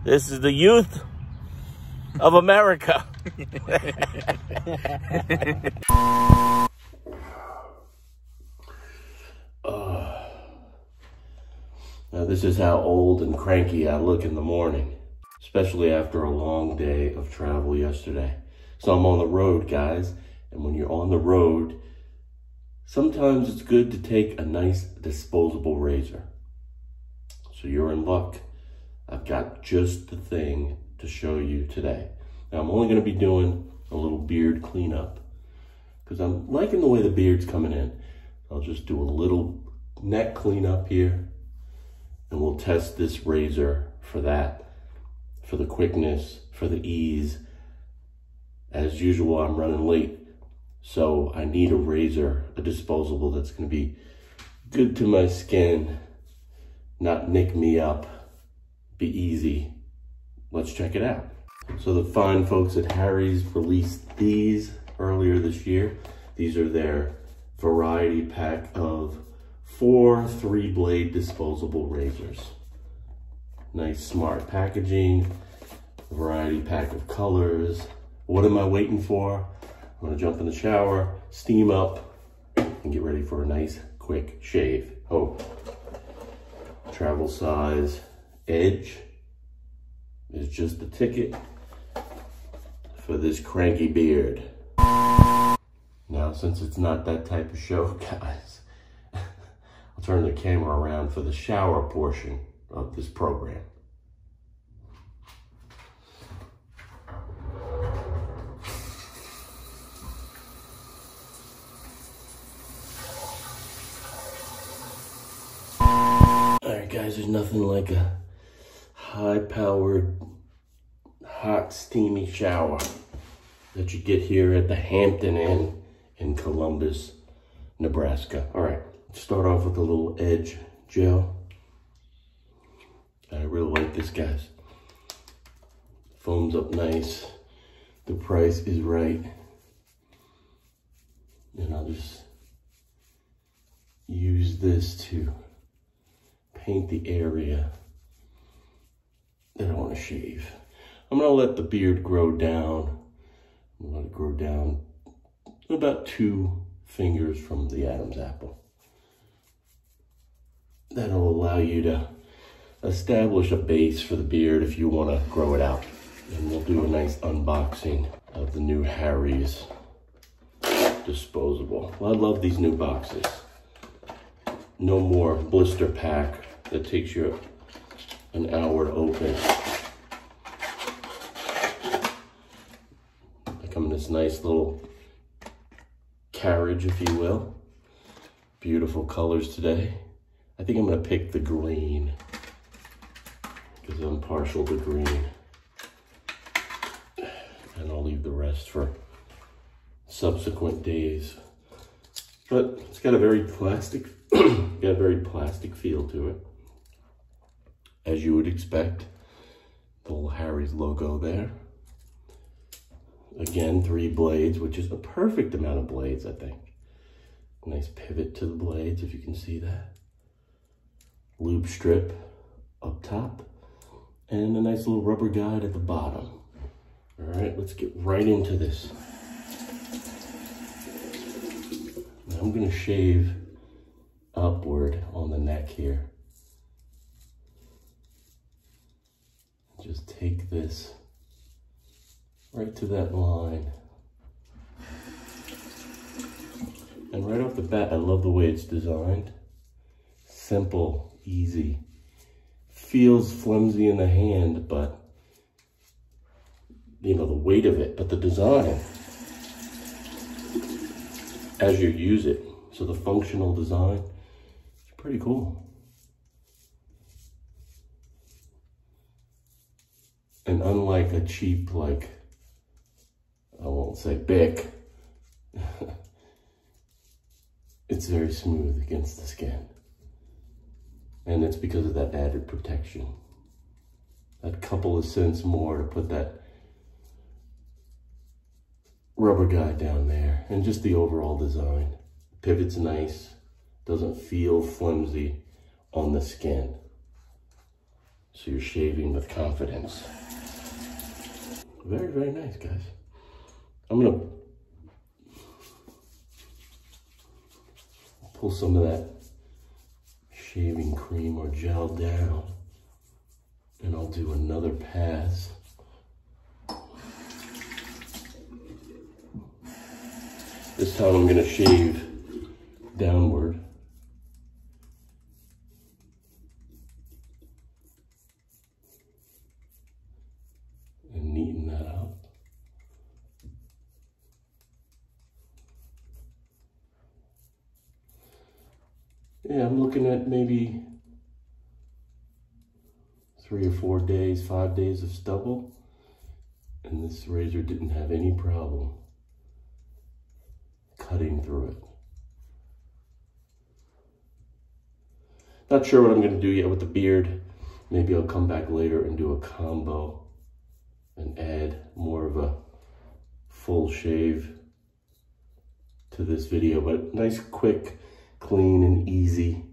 This is the youth of America. Now this is how old and cranky I look in the morning, especially after a long day of travel yesterday. So I'm on the road, guys, and when you're on the road, sometimes it's good to take a nice disposable razor. So you're in luck. I've got just the thing to show you today. Now I'm only going to be doing a little beard cleanup because I'm liking the way the beard's coming in. I'll just do a little neck cleanup here, and we'll test this razor for that, for the quickness, for the ease. As usual, I'm running late, so I need a razor, a disposable that's going to be good to my skin, not nick me up, be easy. Let's check it out. So the fine folks at Harry's released these earlier this year. These are their variety pack of 4 3-blade disposable razors. Nice smart packaging, variety pack of colors. What am I waiting for? I'm gonna jump in the shower, steam up, and get ready for a nice quick shave. Oh, travel size edge is just the ticket for this cranky beard. Now, since it's not that type of show, guys, I'll turn the camera around for the shower portion of this program. Alright guys, there's nothing like a high-powered, hot, steamy shower that you get here at the Hampton Inn in Columbus, Nebraska. Alright, start off with a little edge gel. I really like this, guys. Foams up nice. The price is right. And I'll just use this to paint the area that I want to shave. I'm going to let the beard grow down. I'm going to let it grow down about 2 fingers from the Adam's apple. That'll allow you to establish a base for the beard if you want to grow it out. And we'll do a nice unboxing of the new Harry's disposable. Well, I love these new boxes. No more blister pack that takes you an hour to open. They come in this nice little carriage, if you will. Beautiful colors today. I think I'm gonna pick the green because I'm partial to green. And I'll leave the rest for subsequent days. But it's got a very plastic, feel to it. As you would expect, the little Harry's logo there. Again, 3 blades, which is the perfect amount of blades, I think. Nice pivot to the blades, if you can see that. Lube strip up top, and a nice little rubber guide at the bottom. All right, let's get right into this. Now I'm gonna shave upward on the neck here. Just take this right to that line. And right off the bat, I love the way it's designed. Simple, easy. Feels flimsy in the hand, but you know, the weight of it, but the design as you use it. So the functional design, it's pretty cool. And unlike a cheap, like, I won't say Bic, it's very smooth against the skin. And it's because of that added protection. That couple of cents more to put that rubber guide down there. And just the overall design. Pivot's nice, doesn't feel flimsy on the skin. so you're shaving with confidence. Very, very nice, guys. I'm gonna pull some of that shaving cream or gel down, and I'll do another pass. This time I'm gonna shave downward. And neaten that up. Yeah, I'm looking at maybe 3 or 4 days, 5 days of stubble. And this razor didn't have any problem cutting through it. Not sure what I'm gonna do yet with the beard. Maybe I'll come back later and do a combo and add more of a full shave to this video, but nice, quick, clean, and easy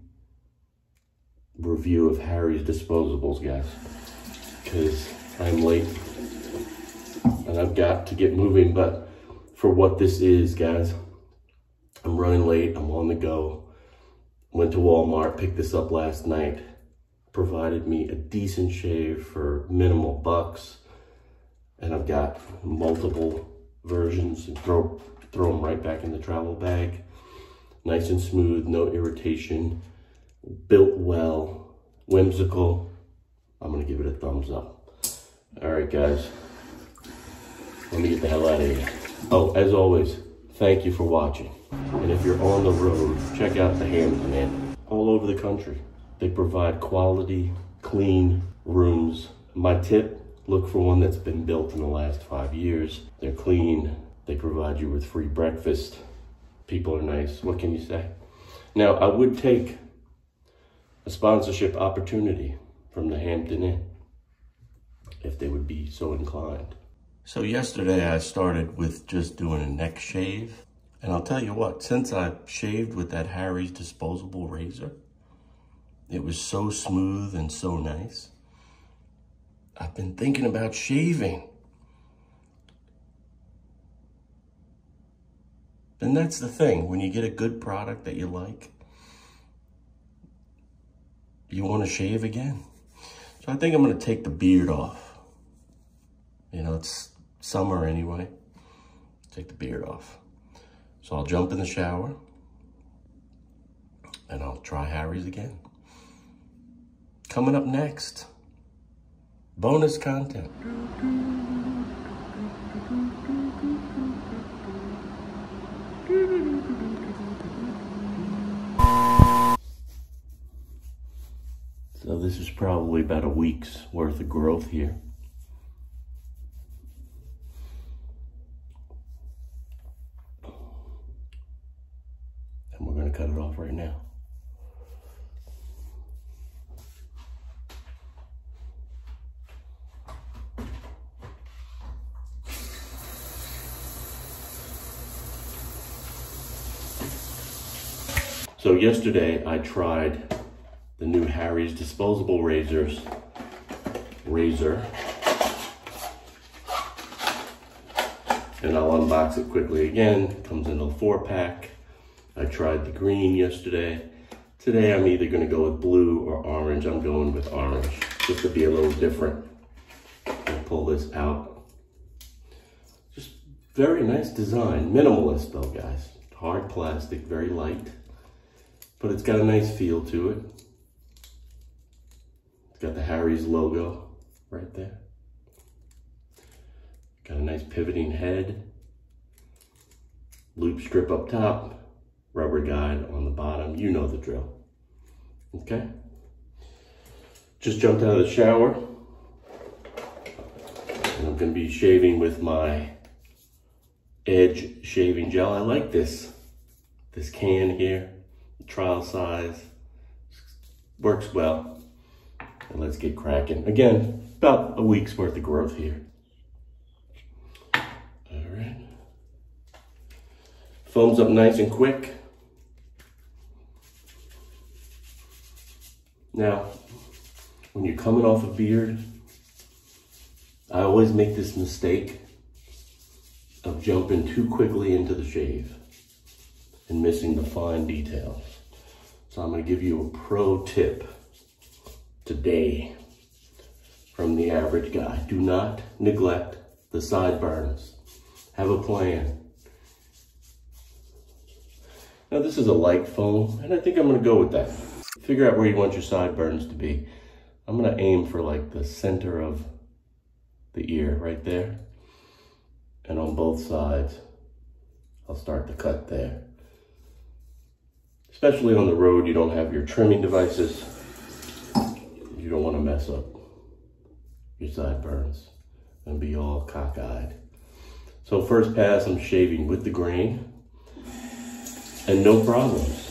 review of Harry's Disposables, guys, because I'm late and I've got to get moving. But for what this is, guys, I'm running late, I'm on the go. Went to Walmart, picked this up last night, provided me a decent shave for minimal bucks. And I've got multiple versions and throw them right back in the travel bag. Nice and smooth, no irritation, built well, whimsical. I'm gonna give it a thumbs up. All right, guys, let me get the hell out of here. Oh, as always, thank you for watching. And if you're on the road, check out the Hampton Inn. All over the country, they provide quality, clean rooms. My tip, look for one that's been built in the last 5 years. They're clean. They provide you with free breakfast. People are nice. What can you say? Now, I would take a sponsorship opportunity from the Hampton Inn if they would be so inclined. So yesterday I started with just doing a neck shave. And I'll tell you what, since I shaved with that Harry's Disposable razor, it was so smooth and so nice. I've been thinking about shaving. And that's the thing, when you get a good product that you like, you want to shave again. So I think I'm going to take the beard off. You know, it's summer anyway. Take the beard off. So I'll jump in the shower and I'll try Harry's again. Coming up next, bonus content. So this is probably about a week's worth of growth here. And we're going to cut it off right now. So yesterday I tried the new Harry's Disposable razor. And I'll unbox it quickly again. It comes in a 4-pack. I tried the green yesterday. Today I'm either gonna go with blue or orange. I'm going with orange, just to be a little different. I'll pull this out. Just very nice design. Minimalist though, guys. Hard plastic, very light. But it's got a nice feel to it. It's got the Harry's logo right there. Got a nice pivoting head. Loop strip up top. Rubber guide on the bottom. You know the drill. Okay? Just jumped out of the shower. And I'm going to be shaving with my Edge shaving gel. I like this can here. Trial size. Works well. And let's get cracking. Again, about a week's worth of growth here. All right. Foams up nice and quick. Now, when you're coming off a beard, I always make this mistake of jumping too quickly into the shave and missing the fine details. So I'm gonna give you a pro tip today from the average guy. Do not neglect the sideburns. Have a plan. Now this is a light foam, and I think I'm gonna go with that. Figure out where you want your sideburns to be. I'm gonna aim for like the center of the ear right there. And on both sides, I'll start to cut there. Especially on the road, you don't have your trimming devices. You don't wanna mess up your sideburns and be all cockeyed. So first pass, I'm shaving with the grain and no problems.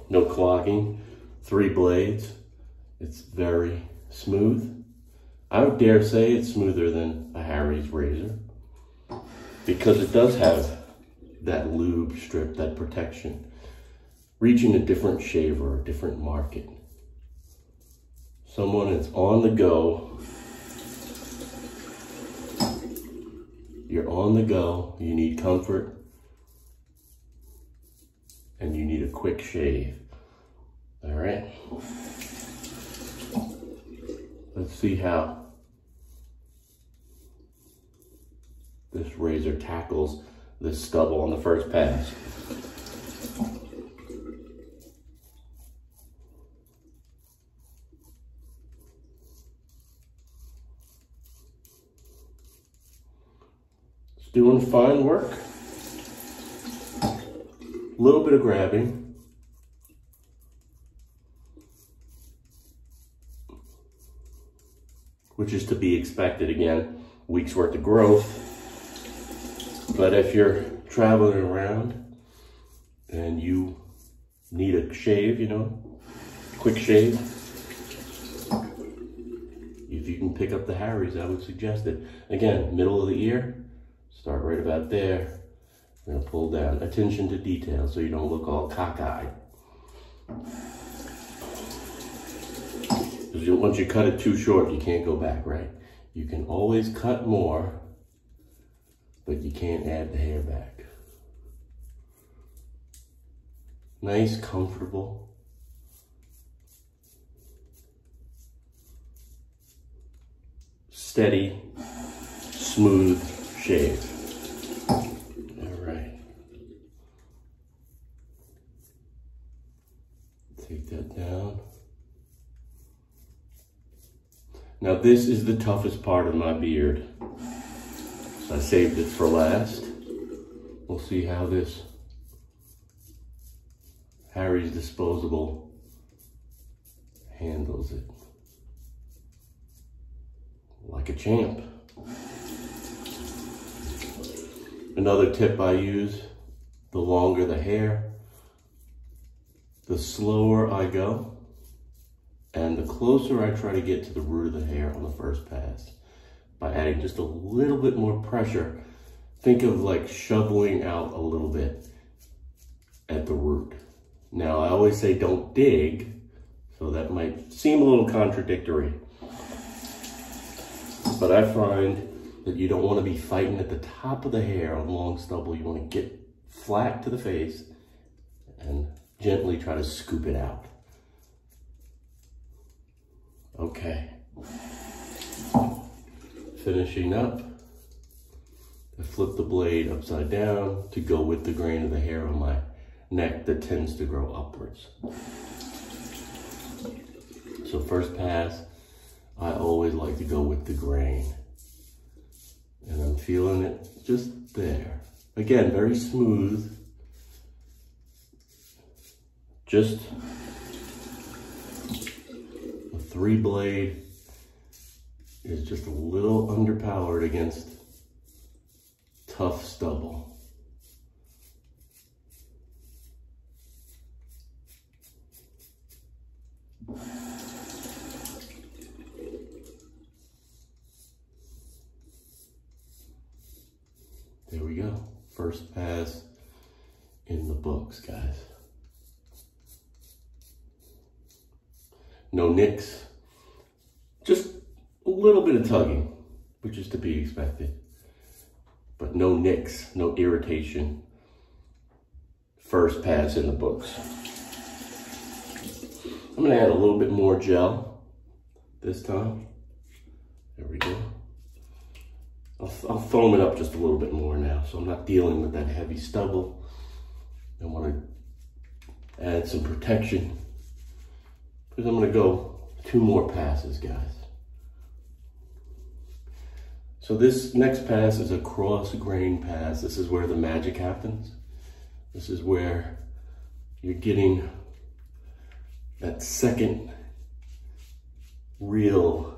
No clogging, 3 blades. It's very smooth. I would dare say it's smoother than a Harry's razor because it does have that lube strip, that protection. Reaching a different shaver, a different market. Someone that's on the go. You're on the go, you need comfort, and you need a quick shave. All right. Let's see how this razor tackles this stubble on the first pass. It's doing fine work. A little bit of grabbing. Which is to be expected. Again, week's worth of growth. But if you're traveling around and you need a shave, you know, quick shave, if you can pick up the Harry's, I would suggest it. Again, middle of the ear, start right about there. We're gonna pull down. Attention to detail so you don't look all cockeyed. Because once you cut it too short, you can't go back, right? You can always cut more, but you can't add the hair back. Nice, comfortable. Steady, smooth shave. All right. Take that down. Now this is the toughest part of my beard. So I saved it for last. We'll see how this Harry's Disposable handles it. Like a champ. Another tip I use, the longer the hair, the slower I go. And the closer I try to get to the root of the hair on the first pass, by adding just a little bit more pressure, think of like shoveling out a little bit at the root. Now, I always say don't dig, so that might seem a little contradictory. But I find that you don't want to be fighting at the top of the hair on long stubble. You want to get flat to the face and gently try to scoop it out. Okay, finishing up, I flip the blade upside down to go with the grain of the hair on my neck that tends to grow upwards. So first pass, I always like to go with the grain. And I'm feeling it just there. Again, very smooth. Just 3 blade is just a little underpowered against tough stubble. There we go. First pass in the books, guys. No nicks, Just a little bit of tugging, which is to be expected. But no nicks, no irritation. First pass in the books. I'm gonna add a little bit more gel this time. There we go. I'll foam it up just a little bit more now, so I'm not dealing with that heavy stubble. I want to add some protection because I'm going to go 2 more passes, guys. So this next pass is a cross grain pass. This is where the magic happens. This is where you're getting that second real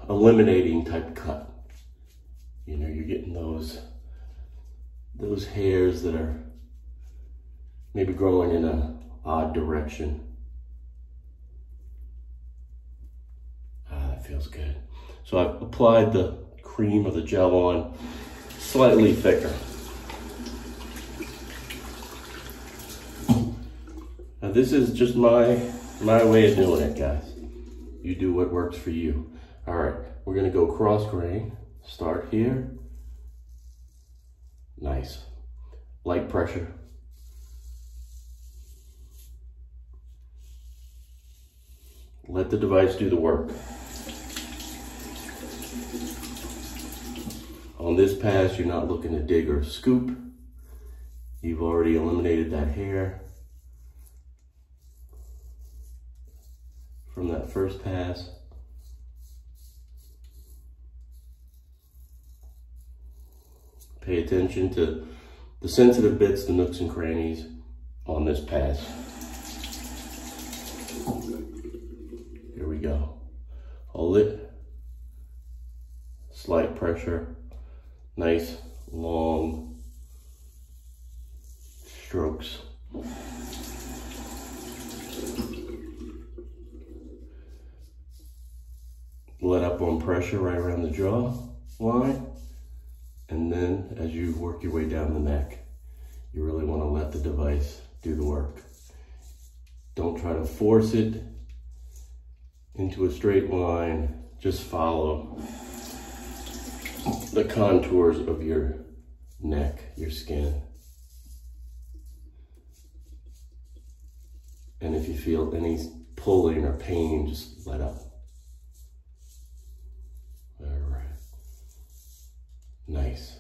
eliminating type cut. You know, you're getting those hairs that are maybe growing in an odd direction. That feels good. So I've applied the cream or the gel on slightly thicker. Now this is just my way of doing it, guys. You do what works for you. All right, we're gonna go cross grain. Start here. Nice. Light pressure. Let the device do the work. On this pass, you're not looking to dig or scoop. You've already eliminated that hair from that first pass. Pay attention to the sensitive bits, the nooks and crannies on this pass. Here we go. Hold it. Slight pressure. Nice, long strokes. Let up on pressure right around the jaw line. And then as you work your way down the neck, you really want to let the device do the work. Don't try to force it into a straight line. Just follow the contours of your neck, your skin. And if you feel any pulling or pain, just let up. Nice.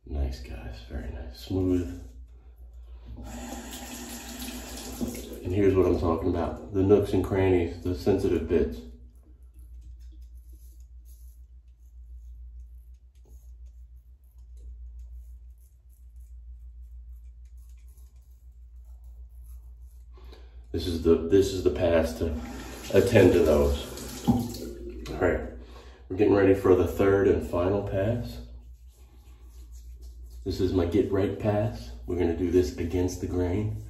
Nice, guys. Very nice. Smooth. And here's what I'm talking about. The nooks and crannies, the sensitive bits. This is the pass to attend to those. All right, we're getting ready for the third and final pass. This is my get right pass. We're gonna do this against the grain.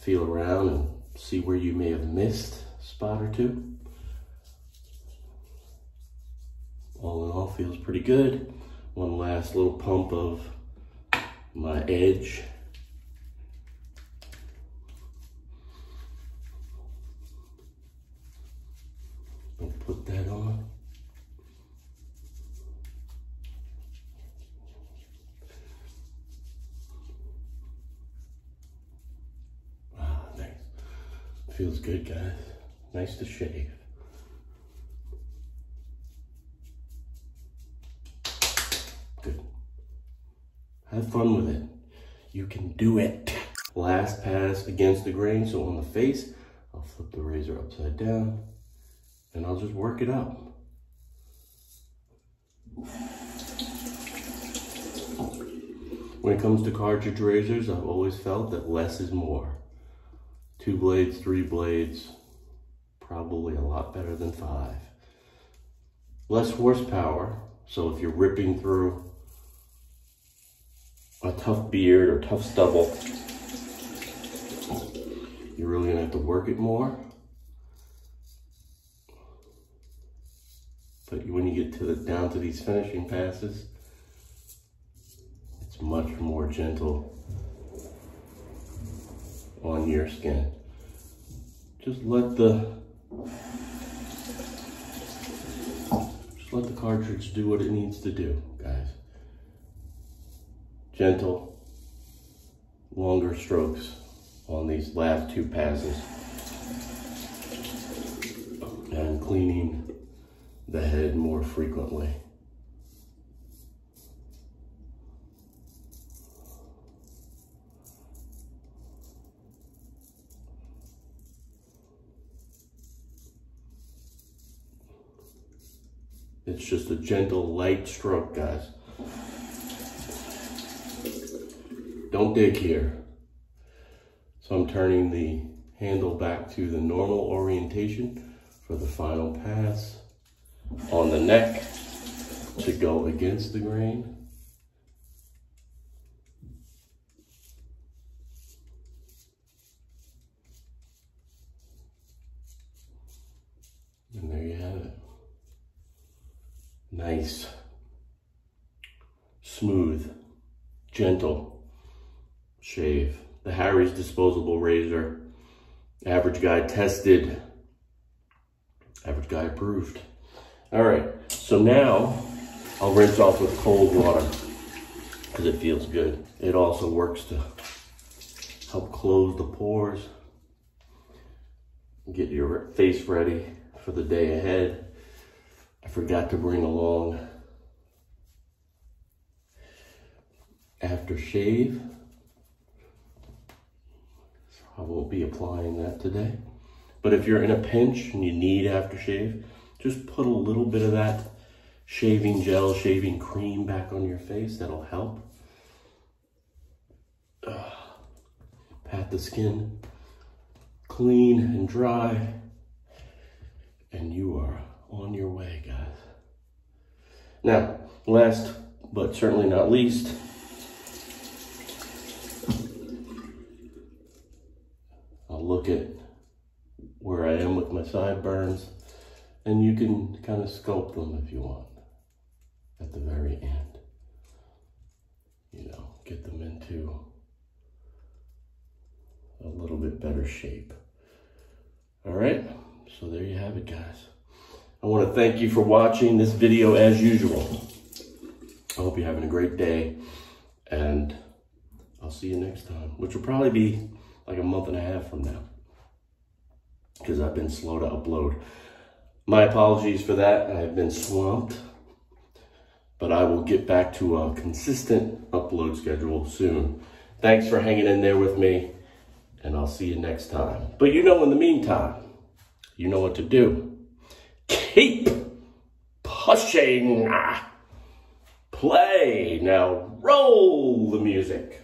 Feel around and see where you may have missed a spot or two. All in all, feels pretty good. One last little pump of my edge. Put that on. Ah, nice. Feels good, guys. Nice to shave. Good. Have fun with it. You can do it. Last pass against the grain. So on the face, I'll flip the razor upside down. And I'll just work it up. When it comes to cartridge razors, I've always felt that less is more. 2 blades, 3 blades, probably a lot better than 5. Less horsepower, so if you're ripping through a tough beard or tough stubble, you're really gonna have to work it more. But when you get down to these finishing passes, it's much more gentle on your skin. Just let the cartridge do what it needs to do, guys. Gentle, longer strokes on these last 2 passes. And cleaning the head more frequently. It's just a gentle, light stroke, guys. Don't dig here. So I'm turning the handle back to the normal orientation for the final pass on the neck to go against the grain. And there you have it. Nice, smooth, gentle shave. The Harry's Disposable razor. Average guy tested. Average guy approved. All right, so now I'll rinse off with cold water because it feels good. It also works to help close the pores, get your face ready for the day ahead. I forgot to bring along aftershave, so I won't be applying that today. But if you're in a pinch and you need aftershave, just put a little bit of that shaving gel, shaving cream back on your face. That'll help. Pat the skin clean and dry, and you are on your way, guys. Now, last but certainly not least, I'll look at where I am with my sideburns, and you can kind of sculpt them if you want at the very end. You know, get them into a little bit better shape. All right, so there you have it, guys. I want to thank you for watching this video as usual. I hope you're having a great day, and I'll see you next time, which will probably be like a month and a half from now, because I've been slow to upload. My apologies for that. I've been swamped, but I will get back to a consistent upload schedule soon. Thanks for hanging in there with me, and I'll see you next time. But you know, in the meantime, you know what to do. Keep pushing. Play. Now roll the music.